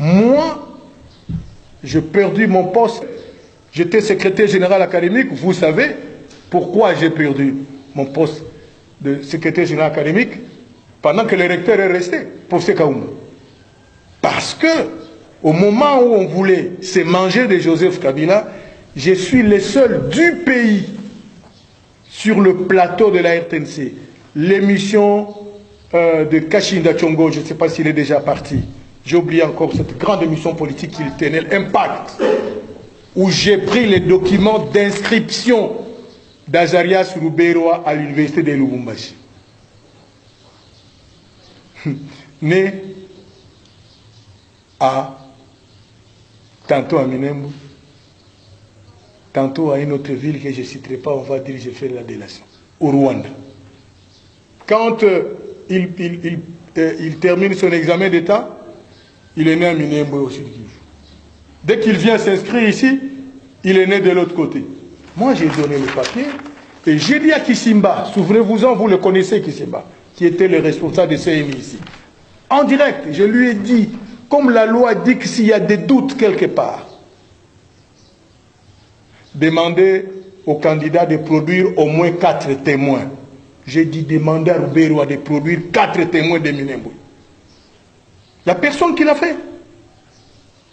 Moi, j'ai perdu mon poste. J'étais secrétaire général académique. Vous savez pourquoi j'ai perdu mon poste de secrétaire général académique pendant que le recteur est resté pour Sekaouma. Parce que, au moment où on voulait se manger de Joseph Kabila, je suis le seul du pays sur le plateau de la RTNC. L'émission de Kashinda Tchongo, je ne sais pas s'il est déjà parti. J'ai oublié encore cette grande émission politique qu'il tenait, Impact, où j'ai pris les documents d'inscription d'Azarias Ruberoa à l'université de Lubumbashi. Né à tantôt à Minembwe, tantôt à une autre ville que je ne citerai pas, on va dire que j'ai fait la délation, au Rwanda. Quand il termine son examen d'État, il est né à Minembwe au Sud Kivu. Dès qu'il vient s'inscrire ici, il est né de l'autre côté. Moi, j'ai donné le papier et j'ai dit à Kisimba, souvenez-vous-en, vous le connaissez, Kisimba, qui était le responsable de CMI ici. En direct, je lui ai dit, comme la loi dit que s'il y a des doutes quelque part, demandez au candidat de produire au moins 4 témoins. J'ai dit, demandez à Ruberoa de produire 4 témoins de Minembwe. Il n'y a personne qui l'a fait.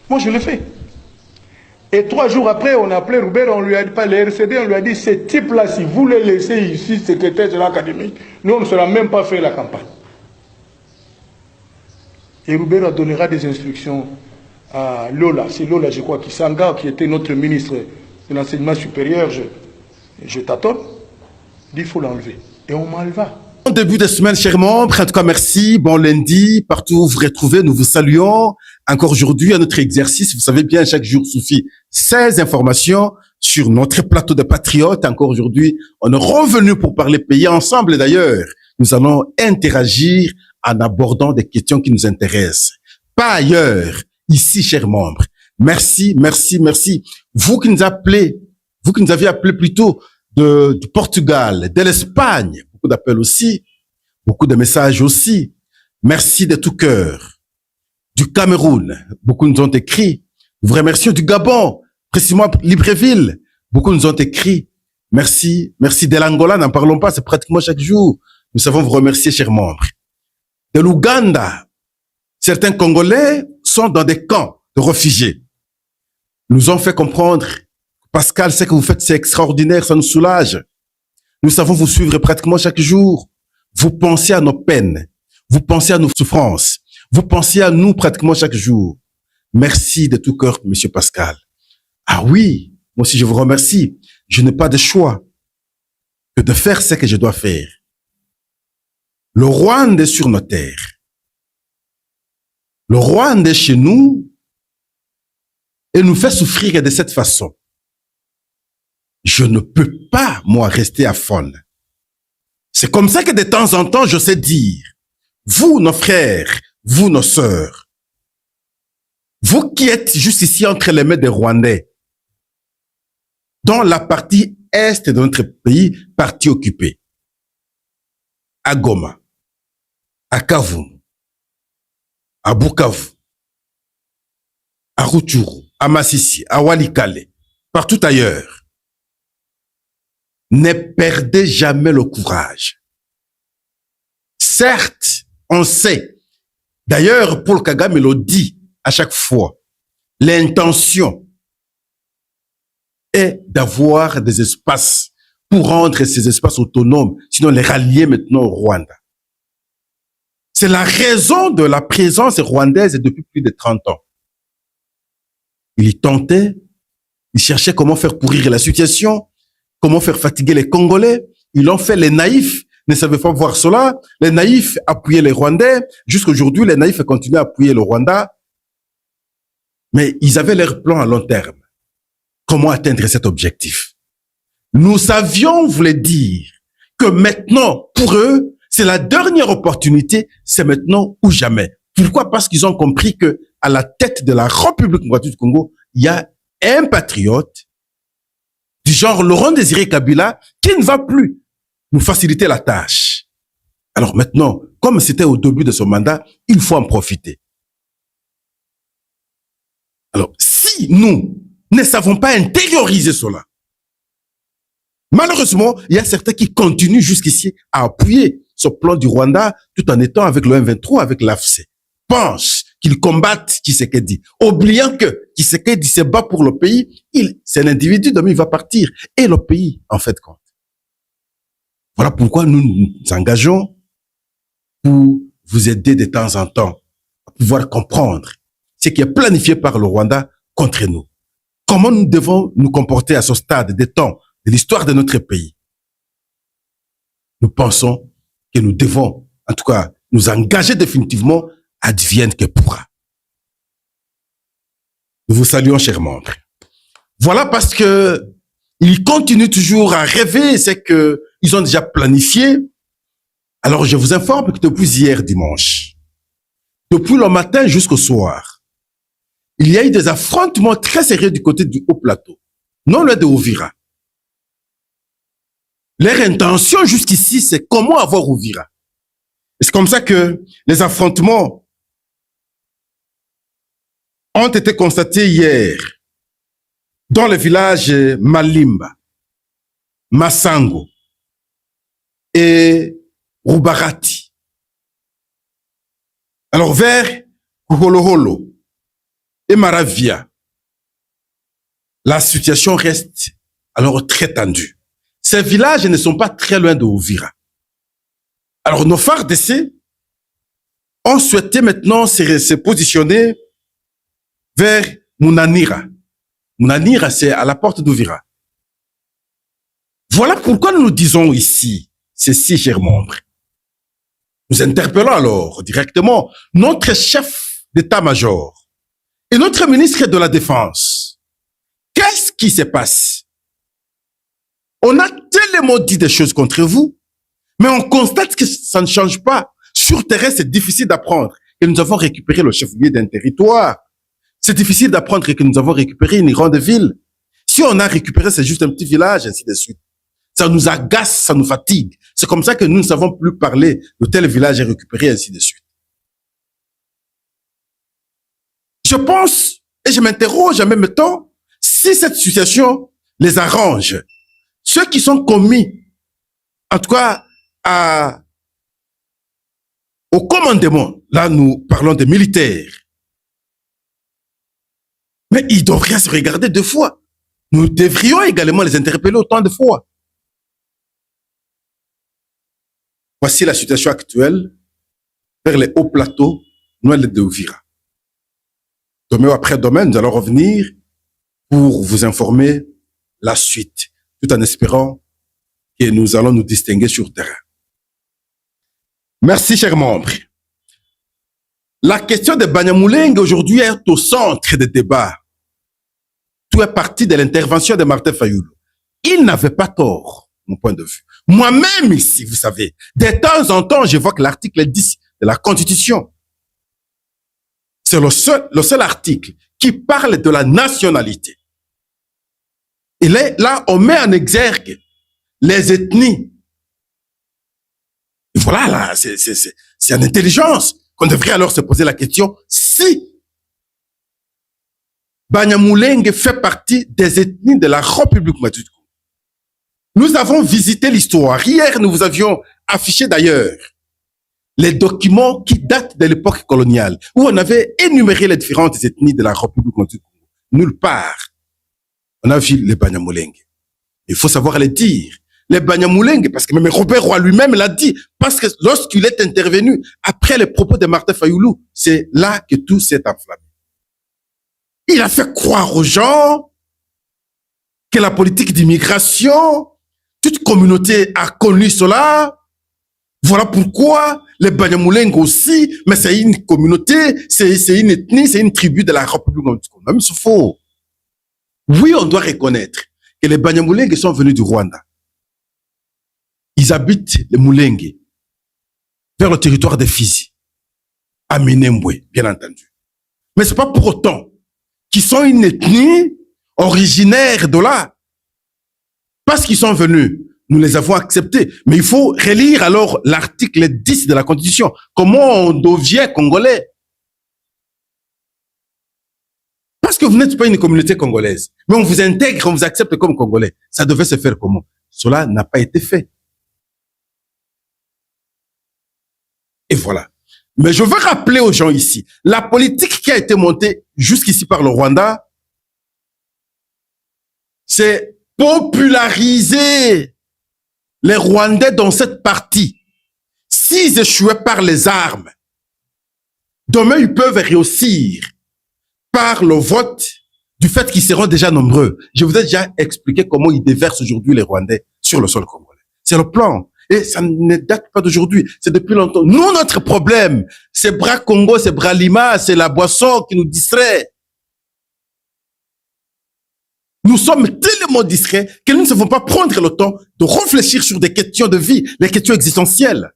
Moi, je l'ai fait. Et 3 jours après, on a appelé Ruberoa, on lui a dit, pas le RCD, on lui a dit, ce type-là, si vous le laissez ici, secrétaire de l'académie, nous, on ne sera même pas fait la campagne. Et Ruberoa donnera des instructions à Lola. C'est Lola, je crois, qui était notre ministre de l'enseignement supérieur. Je tâtonne. Il faut l'enlever. Et on m'enleva. Bon début de semaine, chers membres. En tout cas, merci. Bon lundi. Partout où vous vous retrouvez, nous vous saluons. Encore aujourd'hui, à notre exercice, vous savez bien, chaque jour suffit 16 informations sur notre plateau de patriotes. Encore aujourd'hui, on est revenu pour parler pays ensemble. D'ailleurs, nous allons interagir en abordant des questions qui nous intéressent. Pas ailleurs. Ici, chers membres. Merci, merci, merci. Vous qui nous appelez, vous qui nous avez appelé plutôt du Portugal, de l'Espagne, beaucoup d'appels aussi, beaucoup de messages aussi. Merci de tout cœur. Du Cameroun, beaucoup nous ont écrit. Nous vous remercions du Gabon, précisément Libreville, beaucoup nous ont écrit. Merci, merci de l'Angola, n'en parlons pas, c'est pratiquement chaque jour. Nous savons vous remercier, chers membres. De l'Ouganda, certains Congolais sont dans des camps de réfugiés. Nous ont fait comprendre, Pascal, ce que vous faites, c'est extraordinaire, ça nous soulage. Nous savons vous suivre pratiquement chaque jour. Vous pensez à nos peines. Vous pensez à nos souffrances. Vous pensez à nous pratiquement chaque jour. Merci de tout cœur, Monsieur Pascal. Ah oui, moi aussi je vous remercie. Je n'ai pas de choix que de faire ce que je dois faire. Le Rwanda est sur nos terres. Le Rwanda est chez nous et nous fait souffrir de cette façon. Je ne peux pas, moi, rester à fond. C'est comme ça que de temps en temps, je sais dire, vous, nos frères, vous, nos sœurs, vous qui êtes juste ici entre les mains des Rwandais, dans la partie est de notre pays, partie occupée, à Goma, à Kavumu, à Bukavu, à Rutshuru, à Masisi, à Walikale, partout ailleurs. Ne perdez jamais le courage. Certes, on sait. D'ailleurs, Paul Kagame le dit à chaque fois. L'intention est d'avoir des espaces pour rendre ces espaces autonomes, sinon les rallier maintenant au Rwanda. C'est la raison de la présence rwandaise depuis plus de 30 ans. Il y tentait, il cherchait comment faire pourrir la situation, comment faire fatiguer les Congolais. Ils ont fait, les naïfs ne savaient pas voir cela. Les naïfs appuyaient les Rwandais. Jusqu'à aujourd'hui, les naïfs continuent à appuyer le Rwanda. Mais ils avaient leur plan à long terme. Comment atteindre cet objectif? Nous savions, voulait dire, que maintenant, pour eux, c'est la dernière opportunité, c'est maintenant ou jamais. Pourquoi? Parce qu'ils ont compris que à la tête de la République démocratique du Congo, il y a un patriote du genre Laurent Désiré Kabila qui ne va plus nous faciliter la tâche. Alors maintenant, comme c'était au début de son mandat, il faut en profiter. nous ne savons pas intérioriser cela. Malheureusement, il y a certains qui continuent jusqu'ici à appuyer ce plan du Rwanda tout en étant avec le M23, avec l'AFC. Pensent qu'ils combattent Tshisekedi, oubliant que Tshisekedi se bat pour le pays. C'est un individu, demain il va partir. Et le pays, en fait, compte. Voilà pourquoi nous nous engageons pour vous aider de temps en temps à pouvoir comprendre ce qui est planifié par le Rwanda contre nous. Comment nous devons nous comporter à ce stade des temps de l'histoire de notre pays. Nous pensons que nous devons, en tout cas, nous engager définitivement, advienne que pourra. Nous vous saluons, chers membres. Voilà parce que ils continuent toujours à rêver, c'est que ils ont déjà planifié. Alors, je vous informe que depuis hier dimanche, depuis le matin jusqu'au soir, il y a eu des affrontements très sérieux du côté du Haut-Plateau, non loin de Uvira. Leur intention jusqu'ici, c'est comment avoir Uvira. C'est comme ça que les affrontements ont été constatés hier dans le village Malimba, Masango et Rubarati. Alors vers Kuholoholo et Maravia, la situation reste alors très tendue. Ces villages ne sont pas très loin de Uvira. Alors nos FARDC ont souhaité maintenant se positionner vers Munanira. Munanira, c'est à la porte d'Uvira. Voilà pourquoi nous disons ici, ceci, chers membres. Nous interpellons alors directement notre chef d'état-major et notre ministre de la Défense. Qu'est-ce qui se passe? On a tellement dit des choses contre vous, mais on constate que ça ne change pas. Sur terrain, c'est difficile d'apprendre que nous avons récupéré le chef-lieu d'un territoire. C'est difficile d'apprendre que nous avons récupéré une grande ville. Si on a récupéré, c'est juste un petit village, ainsi de suite. Ça nous agace, ça nous fatigue. C'est comme ça que nous ne savons plus parler de tel village est récupéré, ainsi de suite. Je pense, et je m'interroge en même temps, si cette situation les arrange. Ceux qui sont commis, en tout cas, au commandement, là nous parlons des militaires, mais ils devraient se regarder deux fois. Nous devrions également les interpeller autant de fois. Voici la situation actuelle vers les hauts plateaux, loin de Uvira. Demain après demain, nous allons revenir pour vous informer la suite, tout en espérant que nous allons nous distinguer sur terrain. Merci, chers membres. La question de Banyamulenge aujourd'hui est au centre des débats. Tout est parti de l'intervention de Martin Fayulu. Il n'avait pas tort, mon point de vue. Moi-même ici, vous savez, de temps en temps, j'évoque l'article 10 de la Constitution. C'est le seul article qui parle de la nationalité. Et là, on met en exergue les ethnies. Et voilà, là, c'est en intelligence qu'on devrait alors se poser la question si Banyamulenge fait partie des ethnies de la République Matutu. Nous avons visité l'histoire. Hier, nous vous avions affiché d'ailleurs les documents qui datent de l'époque coloniale, où on avait énuméré les différentes ethnies de la République Matutu. Nulle part, on a vu les Banyamulenge. Il faut savoir les dire. Les Banyamulenge, parce que même Robert Roy lui-même l'a dit, parce que lorsqu'il est intervenu après les propos de Martin Fayulu, c'est là que tout s'est enflammé. Il a fait croire aux gens que la politique d'immigration, toute communauté a connu cela. Voilà pourquoi les Banyamulenge aussi, mais c'est une communauté, c'est une ethnie, c'est une tribu de la République. Même c'est faux. Oui, on doit reconnaître que les Banyamulenge sont venus du Rwanda. Ils habitent les Mulenge vers le territoire de Fizi, à Minembwe, bien entendu. Mais c'est pas pour autant qu'ils sont une ethnie originaire de là. Parce qu'ils sont venus, nous les avons acceptés. Mais il faut relire alors l'article 10 de la Constitution. Comment on devient Congolais? Parce que vous n'êtes pas une communauté congolaise, mais on vous intègre, on vous accepte comme Congolais. Ça devait se faire comment? Cela n'a pas été fait. Et voilà. Mais je veux rappeler aux gens ici, la politique qui a été montée jusqu'ici par le Rwanda, c'est populariser les Rwandais dans cette partie. S'ils échouaient par les armes, demain ils peuvent réussir par le vote du fait qu'ils seront déjà nombreux. Je vous ai déjà expliqué comment ils déversent aujourd'hui les Rwandais sur le sol congolais. C'est le plan. Et ça ne date pas d'aujourd'hui. C'est depuis longtemps. Nous, notre problème, c'est Bras Congo, c'est Bras Lima, c'est la boisson qui nous distrait. Nous sommes tellement distraits que nous ne savons pas prendre le temps de réfléchir sur des questions de vie, les questions existentielles.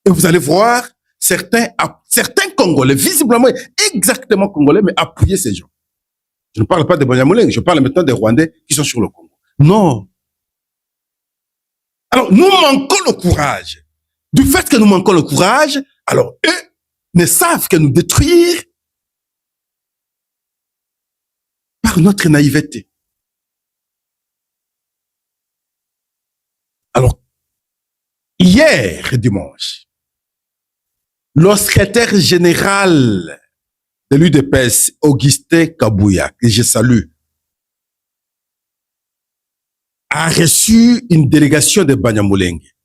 Et vous allez voir certains Congolais, visiblement exactement Congolais, mais appuyer ces gens. Je ne parle pas des Banyamulenge, je parle maintenant des Rwandais qui sont sur le Congo. Non. Alors, nous manquons le courage. Du fait que nous manquons le courage, alors eux ne savent que nous détruire par notre naïveté. Alors, hier dimanche, le secrétaire général de l'UDPS, Augustin Kabouya, que je salue, a reçu une délégation de Banyamulenge.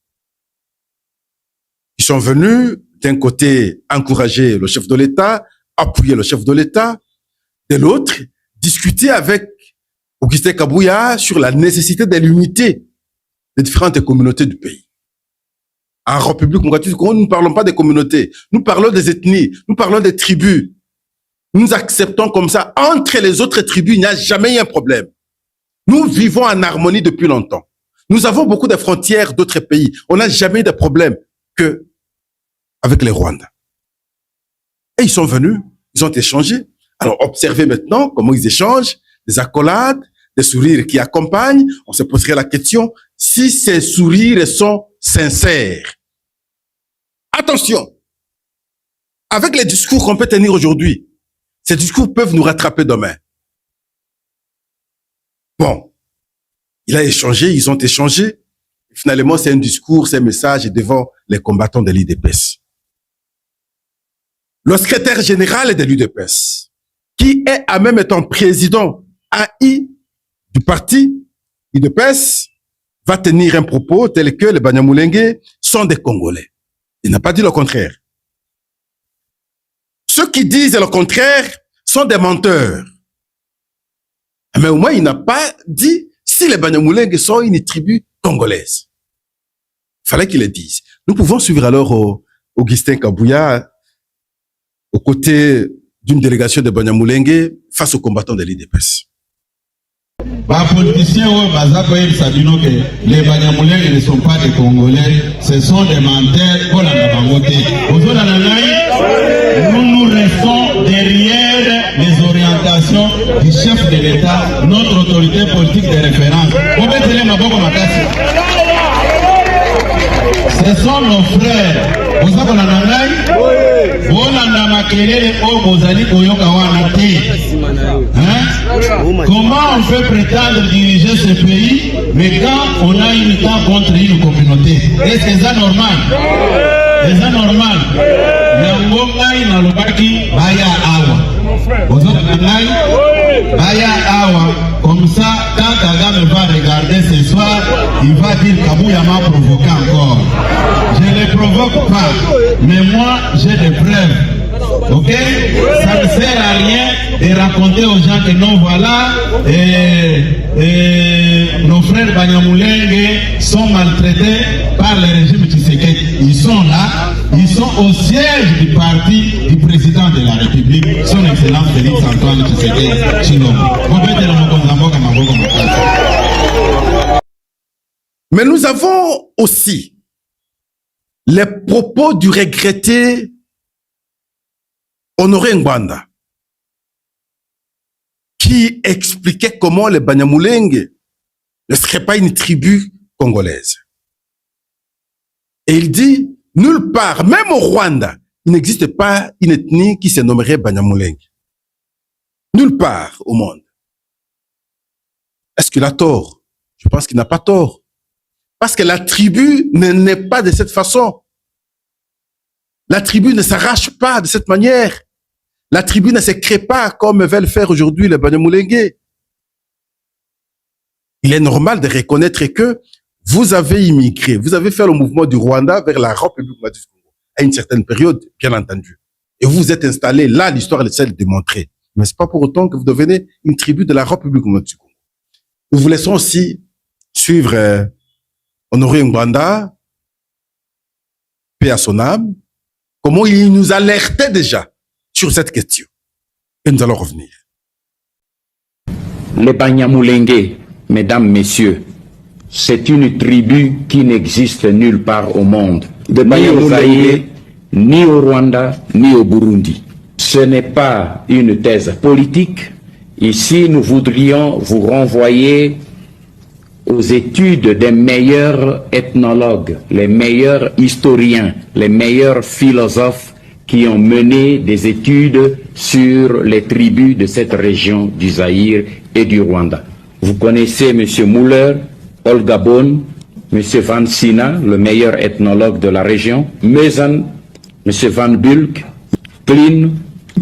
Ils sont venus, d'un côté, encourager le chef de l'État, appuyer le chef de l'État, de l'autre, discuter avec Augustin Kabouya sur la nécessité de l'unité des différentes communautés du pays. En République démocratique du Congo, nous ne parlons pas des communautés, nous parlons des ethnies, nous parlons des tribus. Nous acceptons comme ça, entre les autres tribus, il n'y a jamais eu un problème. Nous vivons en harmonie depuis longtemps. Nous avons beaucoup de frontières d'autres pays. On n'a jamais eu de problème que avec les Rwandais. Et ils sont venus, ils ont échangé. Alors, observez maintenant comment ils échangent, des accolades, des sourires qui accompagnent. On se poserait la question, si ces sourires sont sincères. Attention, avec les discours qu'on peut tenir aujourd'hui, ces discours peuvent nous rattraper demain. Bon, il a échangé, ils ont échangé. Finalement, c'est un discours, c'est un message devant les combattants de l'UDPS. Le secrétaire général de l'UDPS, qui est en même temps président AI du parti UDPS, va tenir un propos tel que les Banyamulenge sont des Congolais. Il n'a pas dit le contraire. Ceux qui disent le contraire sont des menteurs. Mais au moins, il n'a pas dit si les Banyamulenge sont une tribu congolaise. Il fallait qu'il le dise. Nous pouvons suivre alors Augustin Kabouya aux côtés d'une délégation de Banyamulenge face aux combattants de l'UDPS. Les politiciens, les Banyamulenge ne sont pas des Congolais, ce sont des menteurs. Nous restons derrière les orientations du chef de l'État, notre autorité politique de référence. Ce sont nos frères. Vous savez comment on peut prétendre diriger ce pays, mais quand on a une temps contre une communauté? Est-ce que c'est normal? C'est normal. Comme ça, quand Kagame va regarder ce soir, il va dire Kabouya m'a provoqué encore. Je ne le provoque pas, mais moi j'ai des preuves. Ok? Ça ne sert à rien de raconter aux gens que non, voilà, nos frères Banyamulenge sont maltraités par le régime Tshisekedi. Ils sont là, ils sont au siège du parti du président de la République, son Excellence Félix Antoine Tshisekedi Tshilombo. Mais nous avons aussi les propos du regretté Honoré Ngwanda, qui expliquait comment les Banyamulenge ne seraient pas une tribu congolaise. Et il dit, nulle part, même au Rwanda, il n'existe pas une ethnie qui se nommerait Banyamulenge. Nulle part au monde. Est-ce qu'il a tort? Je pense qu'il n'a pas tort. Parce que la tribu ne naît pas de cette façon. La tribu ne s'arrache pas de cette manière. La tribu ne se crée pas comme veulent faire aujourd'hui les Banyamulenge. Il est normal de reconnaître que vous avez immigré, vous avez fait le mouvement du Rwanda vers la République du Congo à une certaine période, bien entendu. Et vous vous êtes installé là, l'histoire essaie de démontrer. Mais c'est pas pour autant que vous devenez une tribu de la République du Congo. Nous vous laissons aussi suivre Honoré Ngwanda, paix à son âme, comment il nous alertait déjà sur cette question. Et nous allons revenir. Les Banyamulenge, mesdames, messieurs, c'est une tribu qui n'existe nulle part au monde, ni au Zaïre, ni au Rwanda, ni au Burundi. Ce n'est pas une thèse politique. Ici, nous voudrions vous renvoyer aux études des meilleurs ethnologues, les meilleurs historiens, les meilleurs philosophes qui ont mené des études sur les tribus de cette région du Zaïre et du Rwanda. Vous connaissez M. Muller, Olga Bonn, M. Van Sina, le meilleur ethnologue de la région, Meusen, M. Van Bulk, Klein,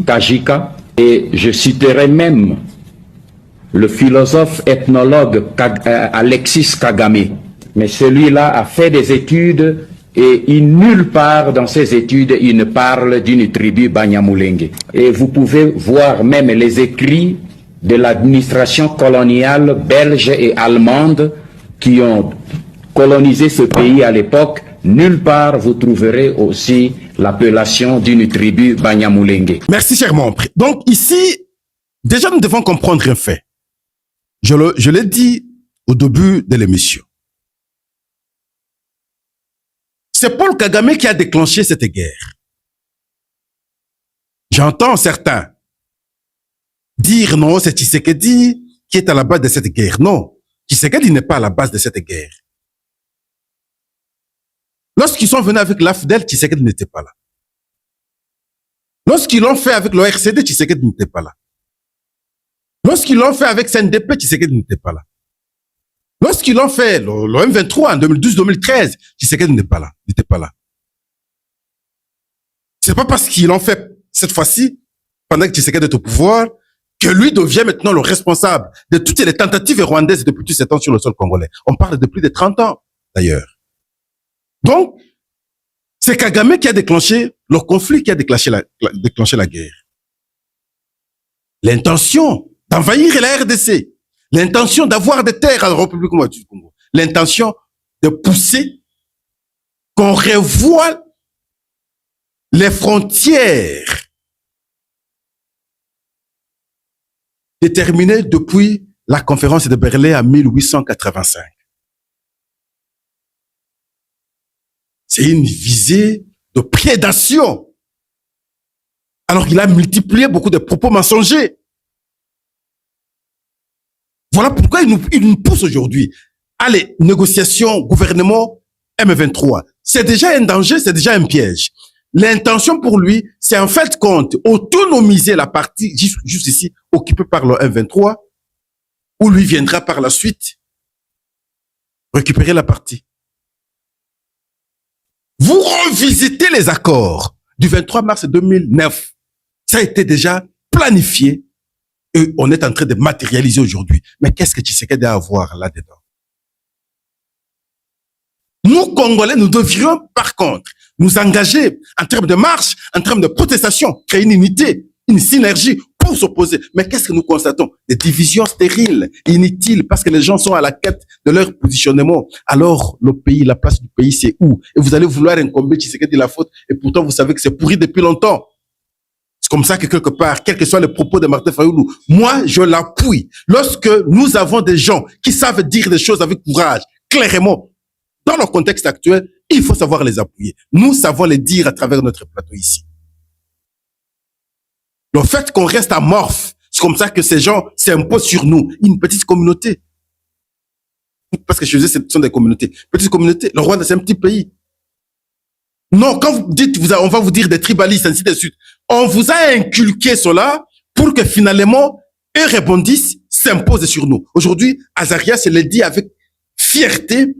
Tajika, et je citerai même le philosophe ethnologue Alexis Kagame. Mais celui-là a fait des études et nulle part dans ses études, il ne parle d'une tribu Banyamulenge. Et vous pouvez voir même les écrits de l'administration coloniale belge et allemande qui ont colonisé ce pays à l'époque. Nulle part vous trouverez aussi l'appellation d'une tribu Banyamulenge. Merci, cher membre. Donc ici, déjà nous devons comprendre un fait. Je l'ai dit au début de l'émission. C'est Paul Kagame qui a déclenché cette guerre. J'entends certains dire non, c'est Tshisekedi qui est à la base de cette guerre. Non, Tshisekedi n'est pas à la base de cette guerre. Lorsqu'ils sont venus avec l'AFDEL, Tshisekedi n'était pas là. Lorsqu'ils l'ont fait avec le RCD, Tshisekedi n'était pas là. Lorsqu'ils l'ont fait avec CNDP, Tshisekedi n'était pas là. Lorsqu'ils l'ont fait, le M23 en 2012-2013, Tshisekedi n'était pas là. C'est pas parce qu'ils l'ont fait cette fois-ci, pendant que Tshisekedi est au pouvoir, que lui devient maintenant le responsable de toutes les tentatives rwandaises depuis tous ces temps sur le sol congolais. On parle de plus de 30 ans, d'ailleurs. Donc, c'est Kagame qui a déclenché le conflit, qui a déclenché la guerre. L'intention d'envahir la RDC, l'intention d'avoir des terres à la République du Congo, l'intention de pousser qu'on revoie les frontières déterminées depuis la conférence de Berlin en 1885. C'est une visée de prédation. Alors il a multiplié beaucoup de propos mensongers. Voilà pourquoi il nous pousse aujourd'hui. Allez, négociation, gouvernement, M23. C'est déjà un danger, c'est déjà un piège. L'intention pour lui, c'est en fait compte autonomiser la partie juste ici, occupée par le M23, où lui viendra par la suite récupérer la partie. Vous revisitez les accords du 23 mars 2009. Ça a été déjà planifié et on est en train de matérialiser aujourd'hui. Mais qu'est-ce que Tshisekedi a à voir là-dedans? Nous, Congolais, nous devrions, par contre, nous engager en termes de marche, en termes de protestation, créer une unité, une synergie pour s'opposer. Mais qu'est-ce que nous constatons? Des divisions stériles, inutiles, parce que les gens sont à la quête de leur positionnement. Alors, le pays, la place du pays, c'est où? Et vous allez vouloir incomber Tshisekedi la faute, et pourtant, vous savez que c'est pourri depuis longtemps. C'est comme ça que quelque part, quels que soient les propos de Martin Fayoulou, moi, je l'appuie. Lorsque nous avons des gens qui savent dire des choses avec courage, clairement, dans le contexte actuel, il faut savoir les appuyer. Nous savons les dire à travers notre plateau ici. Le fait qu'on reste amorphe, c'est comme ça que ces gens s'imposent sur nous. Une petite communauté. Parce que chez eux, ce sont des communautés. Petite communauté. Le Rwanda, c'est un petit pays. Non, quand vous dites, on va vous dire des tribalistes, ainsi de suite. On vous a inculqué cela pour que finalement, eux rebondissent, s'imposent sur nous. Aujourd'hui, Azarias le dit avec fierté,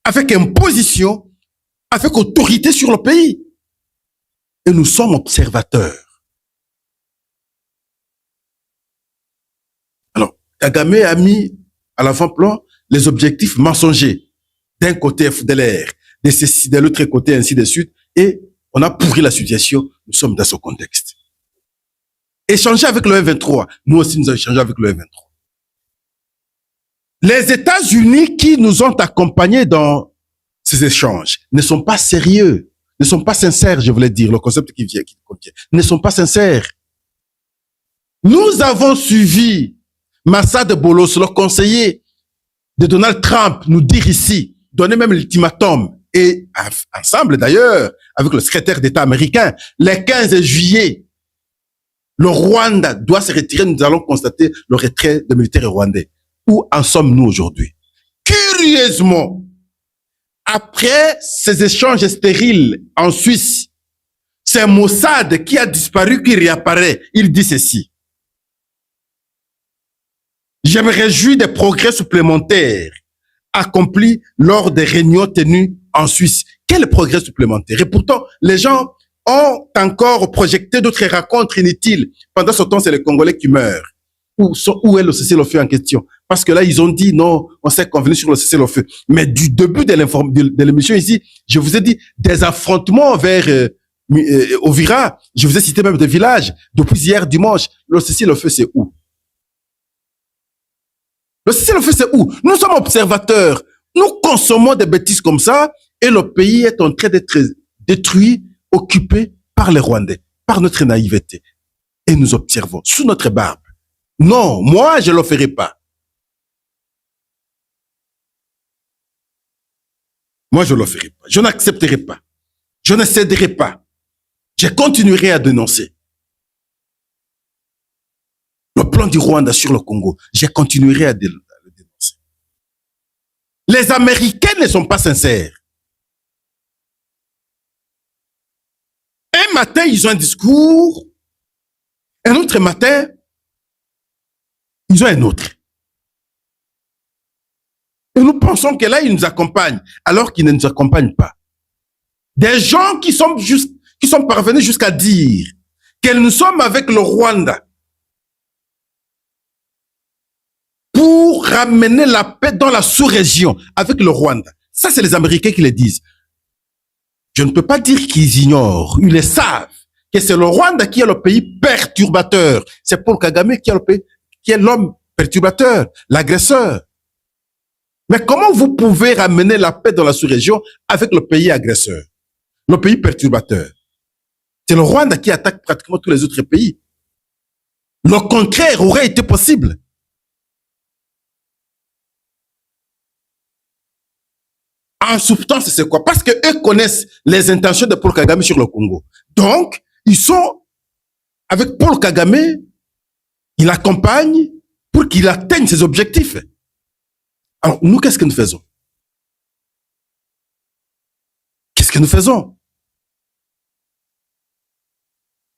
avec imposition, avec autorité sur le pays. Et nous sommes observateurs. Alors, Kagame a mis à l'avant-plan les objectifs mensongers. D'un côté FDLR, de l'autre côté ainsi de suite. Et on a pourri la situation. Nous sommes dans ce contexte. Échanger avec le M23. Nous aussi, nous avons échangé avec le M23. Les États-Unis qui nous ont accompagnés dans ces échanges ne sont pas sérieux, ne sont pas sincères, je voulais dire, le concept qui contient, ne sont pas sincères. Nous avons suivi Massad Bolos, le conseiller de Donald Trump, nous dire ici, donner même l'ultimatum, et ensemble d'ailleurs, avec le secrétaire d'État américain, le 15 juillet, le Rwanda doit se retirer, nous allons constater le retrait des militaires rwandais. Où en sommes-nous aujourd'hui? Curieusement, après ces échanges stériles en Suisse, c'est Mossad qui a disparu, qui réapparaît. Il dit ceci. Je me réjouis des progrès supplémentaires accomplis lors des réunions tenues en Suisse. Quels progrès supplémentaires? Et pourtant, les gens ont encore projeté d'autres rencontres inutiles. Pendant ce temps, c'est les Congolais qui meurent. Où est le cessez-le-feu en question? Parce que là, ils ont dit non, on s'est convenu sur le cessez-le-feu. Mais du début de l'émission ici, je vous ai dit des affrontements vers Ovira. Je vous ai cité même des villages. Depuis hier dimanche, le cessez-le-feu, c'est où? Le cessez-le-feu, c'est où? Nous sommes observateurs. Nous consommons des bêtises comme ça et le pays est en train d'être détruit, occupé par les Rwandais, par notre naïveté. Et nous observons sous notre barbe. Non, moi, je ne le ferai pas. Moi, je ne le ferai pas. Je n'accepterai pas. Je ne céderai pas. Je continuerai à dénoncer. Le plan du Rwanda sur le Congo, je continuerai à le dénoncer. Les Américains ne sont pas sincères. Un matin, ils ont un discours. Un autre matin, ils ont un autre. Et nous pensons que là, ils nous accompagnent, alors qu'ils ne nous accompagnent pas. Des gens qui sont parvenus jusqu'à dire que nous sommes avec le Rwanda pour ramener la paix dans la sous-région avec le Rwanda. Ça, c'est les Américains qui le disent. Je ne peux pas dire qu'ils ignorent, ils le savent, que c'est le Rwanda qui est le pays perturbateur. C'est Paul Kagame qui est le pays, qui est l'homme perturbateur, l'agresseur. Mais comment vous pouvez ramener la paix dans la sous-région avec le pays agresseur, le pays perturbateur? C'est le Rwanda qui attaque pratiquement tous les autres pays. Le contraire aurait été possible. En substance, c'est quoi? Parce qu'eux connaissent les intentions de Paul Kagame sur le Congo. Donc, ils sont avec Paul Kagame, ils l'accompagnent pour qu'il atteigne ses objectifs. Alors, nous, qu'est-ce que nous faisons? Qu'est-ce que nous faisons?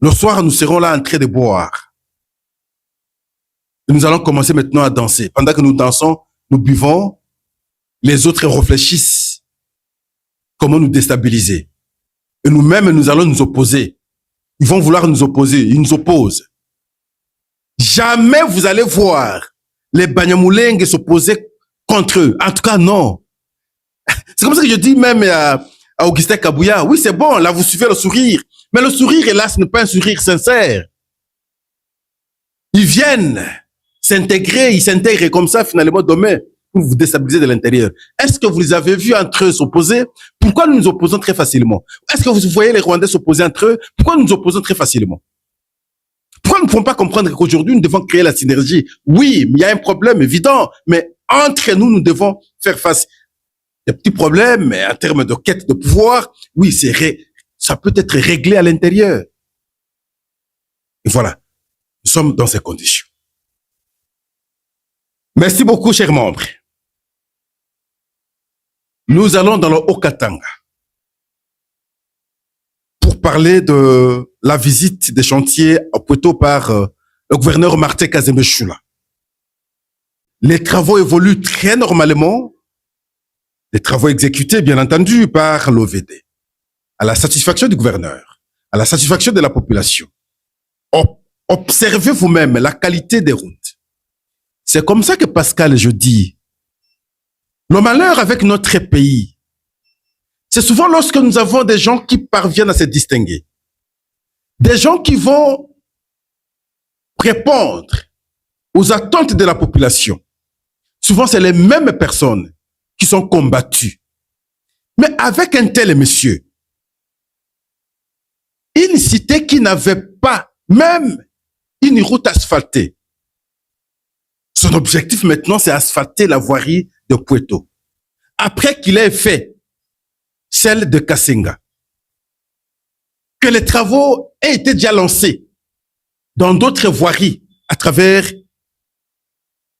Le soir, nous serons là en train de boire. Et nous allons commencer maintenant à danser. Pendant que nous dansons, nous buvons, les autres réfléchissent comment nous déstabiliser. Et nous-mêmes, nous allons nous opposer. Ils vont vouloir nous opposer. Ils nous opposent. Jamais vous allez voir les Banyamulenge s'opposer contre eux. En tout cas, non. C'est comme ça que je dis même à Augustin Kabouya, oui, c'est bon, là, vous suivez le sourire. Mais le sourire, hélas, n'est pas un sourire sincère. Ils viennent s'intégrer, ils s'intègrent comme ça, finalement, demain, pour vous déstabiliser de l'intérieur. Est-ce que vous les avez vus entre eux s'opposer? Pourquoi nous nous opposons très facilement? Est-ce que vous voyez les Rwandais s'opposer entre eux? Pourquoi nous nous opposons très facilement? Pourquoi nous ne pouvons pas comprendre qu'aujourd'hui, nous devons créer la synergie? Oui, il y a un problème évident, mais entre nous, nous devons faire face. Des petits problèmes, mais en termes de quête de pouvoir, oui, ça peut être réglé à l'intérieur. Et voilà, nous sommes dans ces conditions. Merci beaucoup, chers membres. Nous allons dans le Haut-Katanga pour parler de la visite des chantiers à Pweto par le gouverneur Martin Kazembe Choula. Les travaux évoluent très normalement. Les travaux exécutés, bien entendu, par l'OVD, à la satisfaction du gouverneur, à la satisfaction de la population. Observez vous-même la qualité des routes. C'est comme ça que Pascal, je dis, le malheur avec notre pays, c'est souvent lorsque nous avons des gens qui parviennent à se distinguer, des gens qui vont répondre aux attentes de la population. Souvent, c'est les mêmes personnes qui sont combattues. Mais avec un tel monsieur, une cité qui n'avait pas même une route asphaltée, son objectif maintenant, c'est asphalter la voirie de Pweto. Après qu'il ait fait celle de Kasenga, que les travaux aient été déjà lancés dans d'autres voiries à travers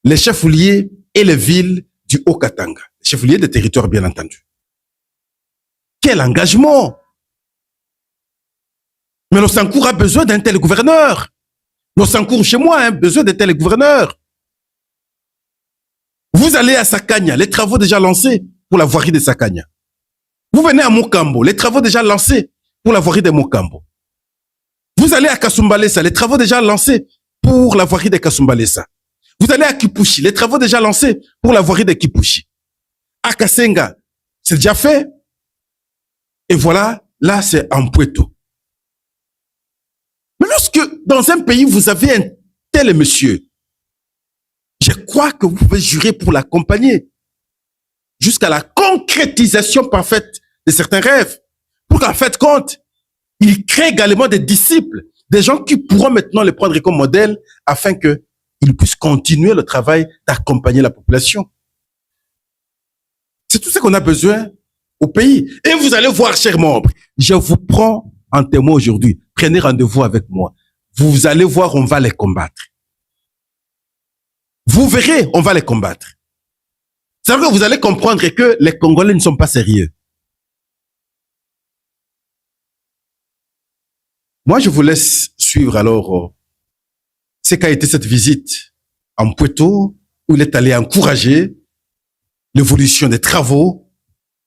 les chefs-lieux et les villes du Haut-Katanga. Les chefs-lieux des territoires, bien entendu. Quel engagement! Mais Losancourt a besoin d'un tel gouverneur. Losancourt, chez moi, a besoin d'un tel gouverneur. Vous allez à Sakanya, les travaux déjà lancés pour la voirie de Sakanya. Vous venez à Mokambo, les travaux déjà lancés pour la voirie de Mokambo. Vous allez à Kasumbalesa, les travaux déjà lancés pour la voirie de Kasumbalesa. Vous allez à Kipushi, les travaux déjà lancés pour la voirie de Kipushi. À Kasenga, c'est déjà fait. Et voilà, là c'est en Pweto. Mais lorsque dans un pays vous avez un tel monsieur, je crois que vous pouvez jurer pour l'accompagner jusqu'à la concrétisation parfaite de certains rêves. Pour qu'en fait, compte, il crée également des disciples, des gens qui pourront maintenant les prendre comme modèle afin qu'ils puissent continuer le travail d'accompagner la population. C'est tout ce qu'on a besoin au pays. Et vous allez voir, chers membres, je vous prends en témoin aujourd'hui. Prenez rendez-vous avec moi. Vous allez voir, on va les combattre. Vous verrez, on va les combattre. C'est-à-dire que vous allez comprendre que les Congolais ne sont pas sérieux. Moi, je vous laisse suivre alors ce qu'a été cette visite en Pweto, où il est allé encourager l'évolution des travaux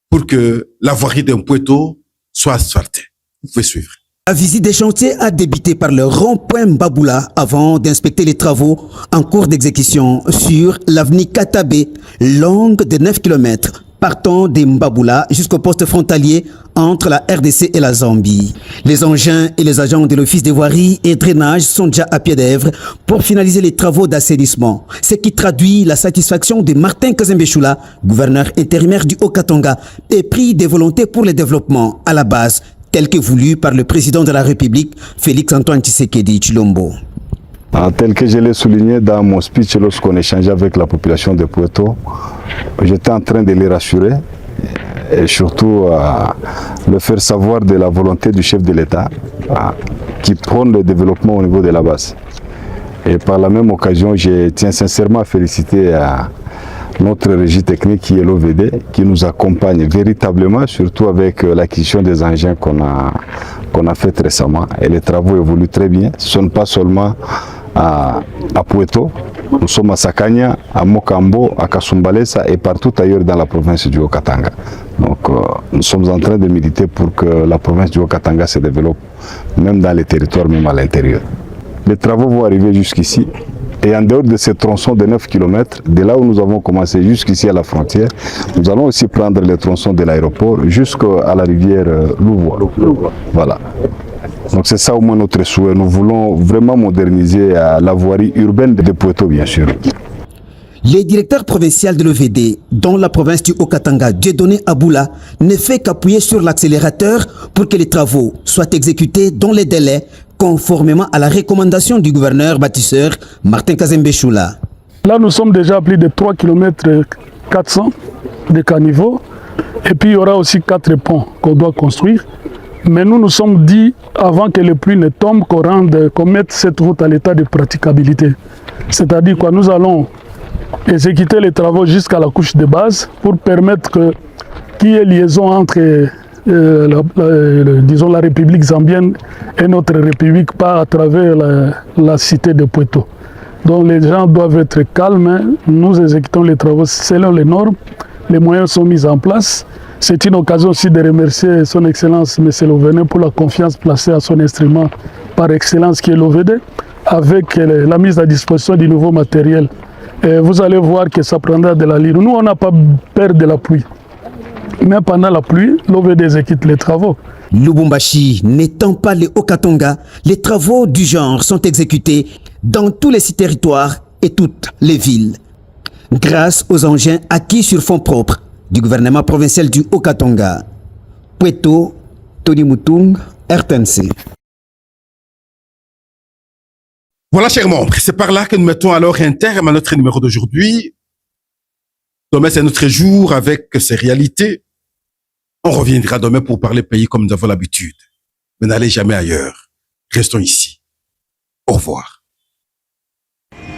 pour que la voirie de Pweto soit asphaltée. Vous pouvez suivre. La visite des chantiers a débuté par le rond-point Mbaboula avant d'inspecter les travaux en cours d'exécution sur l'avenue Katabé, longue de 9 km, partant de Mbaboula jusqu'au poste frontalier entre la RDC et la Zambie. Les engins et les agents de l'Office des voiries et drainage sont déjà à pied d'œuvre pour finaliser les travaux d'assainissement, ce qui traduit la satisfaction de Martin Kazembe Choula, gouverneur intérimaire du Haut-Katanga, et pris des volontés pour le développement à la base, tel que voulu par le président de la République, Félix-Antoine Tshisekedi Tshilombo. Tel que je l'ai souligné dans mon speech lorsqu'on échangeait avec la population de Pweto, j'étais en train de les rassurer et surtout le faire savoir de la volonté du chef de l'État qui prône le développement au niveau de la base. Et par la même occasion, je tiens sincèrement à féliciter notre régie technique qui est l'OVD, qui nous accompagne véritablement, surtout avec l'acquisition des engins qu'on a fait récemment. Et les travaux évoluent très bien. Ce ne sont pas seulement à Pweto, nous sommes à Sakanya, à Mokambo, à Kasumbalesa et partout ailleurs dans la province du Haut-Katanga. Donc nous sommes en train de militer pour que la province du Haut-Katanga se développe, même dans les territoires, même à l'intérieur. Les travaux vont arriver jusqu'ici. Et en dehors de ces tronçons de 9 km, de là où nous avons commencé jusqu'ici à la frontière, nous allons aussi prendre les tronçons de l'aéroport jusqu'à la rivière Louvois. Voilà. Donc c'est ça au moins notre souhait. Nous voulons vraiment moderniser la voirie urbaine de Pweto, bien sûr. Le directeur provincial de l'OVD, dans la province du Haut-Katanga, Dieudonné Aboula, ne fait qu'appuyer sur l'accélérateur pour que les travaux soient exécutés dans les délais, conformément à la recommandation du gouverneur bâtisseur Martin Kazembe Choula. Là, nous sommes déjà à plus de 3 km 400 de caniveaux. Et puis, il y aura aussi 4 ponts qu'on doit construire. Mais nous nous sommes dit, avant que les pluies ne tombent, qu'on mette cette route à l'état de praticabilité. C'est-à-dire que nous allons exécuter les travaux jusqu'à la couche de base pour permettre qu'il y ait liaison entre disons la République zambienne et notre République, pas à travers la cité de Puerto. Donc les gens doivent être calmes. Nous exécutons les travaux selon les normes. Les moyens sont mis en place. C'est une occasion aussi de remercier son Excellence M. Lovene pour la confiance placée à son instrument par excellence qui est l'OVD, avec la mise à disposition du nouveau matériel. Et vous allez voir que ça prendra de l'allure. Nous, on n'a pas peur de la pluie. Mais pendant la pluie, l'OVD exécute les travaux. Lubumbashi n'étant pas le Haut-Katanga, les travaux du genre sont exécutés dans tous les 6 territoires et toutes les villes. Grâce aux engins acquis sur fonds propres du gouvernement provincial du Haut-Katanga. Puerto, Tony Moutung, RTNC. Voilà, chers membres, c'est par là que nous mettons alors un terme à notre numéro d'aujourd'hui. Demain, c'est notre jour avec ses réalités. On reviendra demain pour parler pays comme nous avons l'habitude. Mais n'allez jamais ailleurs. Restons ici. Au revoir.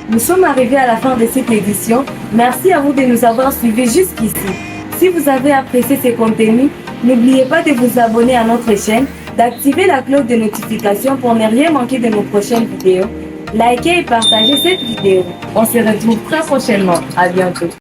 Nous sommes arrivés à la fin de cette édition. Merci à vous de nous avoir suivis jusqu'ici. Si vous avez apprécié ces contenus, n'oubliez pas de vous abonner à notre chaîne, d'activer la cloche de notification pour ne rien manquer de nos prochaines vidéos. Likez et partagez cette vidéo. On se retrouve très prochainement. À bientôt.